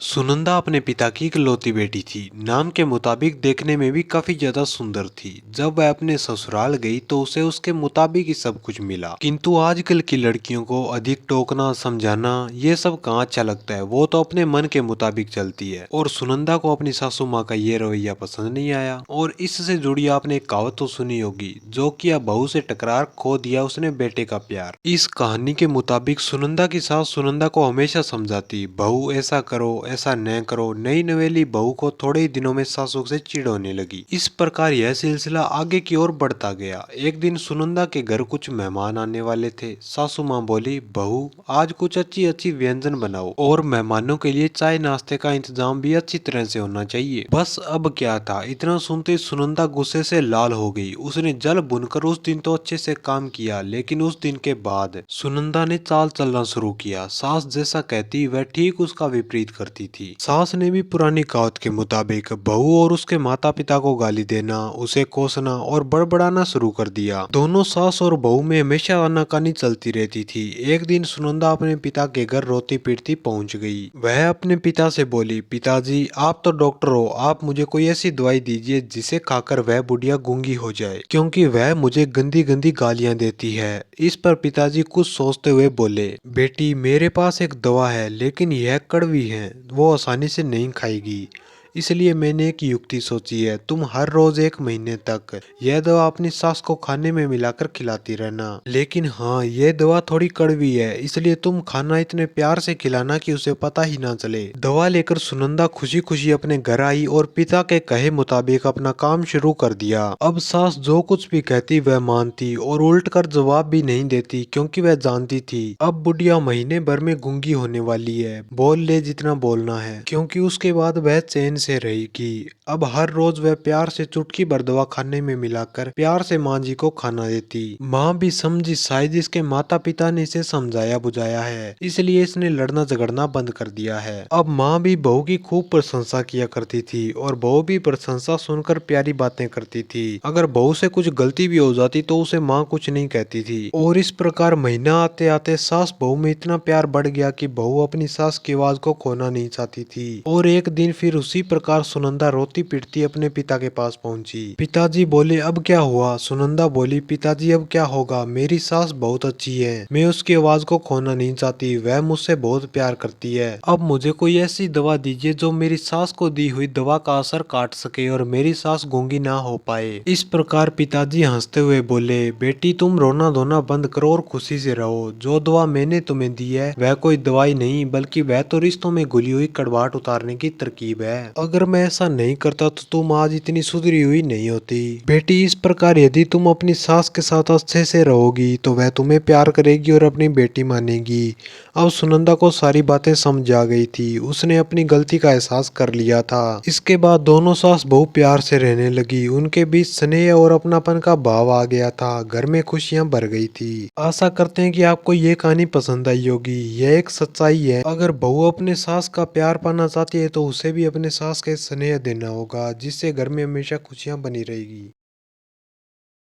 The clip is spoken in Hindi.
सुनंदा अपने पिता की इकलौती बेटी थी। नाम के मुताबिक देखने में भी काफी ज्यादा सुंदर थी। जब वह अपने ससुराल गई तो उसे उसके मुताबिक ही सब कुछ मिला। किंतु आजकल की लड़कियों को अधिक टोकना समझाना ये सब कहाँ अच्छा लगता है। वो तो अपने मन के मुताबिक चलती है और सुनंदा को अपनी सासू माँ का ये रवैया पसंद नहीं आया। और इससे जुड़ी आपने एक कहावत तो सुनी होगी, जो किया बहू से टकरार खो दिया उसने बेटे का प्यार। इस कहानी के मुताबिक सुनंदा की सास सुनंदा को हमेशा समझाती, बहू ऐसा करो ऐसा न करो। नई नवेली बहू को थोड़े ही दिनों में सासू से चिढ़ होने लगी। इस प्रकार यह सिलसिला आगे की ओर बढ़ता गया। एक दिन सुनंदा के घर कुछ मेहमान आने वाले थे। सासू माँ बोली, बहू आज कुछ अच्छी अच्छी व्यंजन बनाओ और मेहमानों के लिए चाय नाश्ते का इंतजाम भी अच्छी तरह से होना चाहिए। बस अब क्या था, इतना सुनते ही सुनंदा गुस्से से लाल हो गई। उसने जल भुनकर उस दिन तो अच्छे से काम किया, लेकिन उस दिन के बाद सुनंदा ने चाल चलना शुरू किया। सास जैसा कहती वह ठीक उसका विपरीत करती थी। सास ने भी पुरानी कहावत के मुताबिक बहू और उसके माता पिता को गाली देना, उसे कोसना और बड़बड़ाना शुरू कर दिया। दोनों सास और बहू में हमेशा आनाकानी चलती रहती थी। एक दिन सुनंदा अपने पिता के घर रोती पीटती पहुंच गई। वह अपने पिता से बोली, पिताजी आप तो डॉक्टर हो, आप मुझे कोई ऐसी दवाई दीजिए जिसे खाकर वह बुढ़िया गूंगी हो जाए, क्योंकि वह मुझे गंदी गंदी गालियां देती है। इस पर पिताजी कुछ सोचते हुए बोले, बेटी मेरे पास एक दवा है, लेकिन यह कड़वी है, वो आसानी से नहीं खाएगी। इसलिए मैंने एक युक्ति सोची है, तुम हर रोज 1 महीने तक यह दवा अपनी सास को खाने में मिलाकर खिलाती रहना। लेकिन हाँ, यह दवा थोड़ी कड़वी है, इसलिए तुम खाना इतने प्यार से खिलाना कि उसे पता ही ना चले। दवा लेकर सुनंदा खुशी खुशी अपने घर आई और पिता के कहे मुताबिक अपना काम शुरू कर दिया। अब सास जो कुछ भी कहती वह मानती और उल्ट कर जवाब भी नहीं देती, क्योंकि वह जानती थी अब बुढ़िया महीने भर में गूंगी होने वाली है। बोल ले जितना बोलना है, क्योंकि उसके बाद वह चैन से रहेगी। अब हर रोज वह प्यार से चुटकी भर दवा खाने में मिलाकर प्यार से माँ जी को खाना देती। माँ भी समझी शायद इसके माता पिता ने इसे समझाया बुझाया है, इसलिए इसने लड़ना झगड़ना बंद कर दिया है। अब माँ भी बहू की खूब प्रशंसा किया करती थी और बहू भी प्रशंसा सुनकर प्यारी बातें करती थी। अगर बहू से कुछ गलती भी हो जाती तो उसे माँ कुछ नहीं कहती थी। और इस प्रकार महीना आते आते सास बहू में इतना प्यार बढ़ गया कि बहू अपनी सास की आवाज को खोना नहीं चाहती थी। और एक दिन फिर उसी प्रकार सुनंदा रोती पीटती अपने पिता के पास पहुंची। पिताजी बोले, अब क्या हुआ? सुनंदा बोली, पिताजी अब क्या होगा, मेरी सास बहुत अच्छी है, मैं उसकी आवाज को खोना नहीं चाहती, वह मुझसे बहुत प्यार करती है। अब मुझे कोई ऐसी दवा दीजिए जो मेरी सास को दी हुई दवा का असर काट सके और मेरी सास गूंगी ना हो पाए। इस प्रकार पिताजी हंसते हुए बोले, बेटी तुम रोना धोना बंद करो और खुशी से रहो। जो दवा मैंने तुम्हें दी है वह कोई दवाई नहीं, बल्कि वह तो रिश्तों में घुली हुई कड़वाहट उतारने की तरकीब है। अगर मैं ऐसा नहीं करता तो तुम आज इतनी सुधरी हुई नहीं होती। बेटी इस प्रकार यदि तुम अपनी सास के साथ अच्छे से रहोगी तो वह तुम्हें प्यार करेगी और अपनी बेटी मानेगी। अब सुनंदा को सारी बातें समझ आ गई थी। उसने अपनी गलती का एहसास कर लिया था। इसके बाद दोनों सास बहू प्यार से रहने लगी। उनके बीच स्नेह और अपनापन का भाव आ गया था। घर में खुशियां भर गई थी। आशा करते हैं कि आपको ये कहानी पसंद आई होगी। यह एक सच्चाई है, अगर बहू अपने सास का प्यार पाना चाहती है तो उसे भी अपने सास के स्नेह देना होगा, जिससे घर में हमेशा खुशियां बनी रहेगी।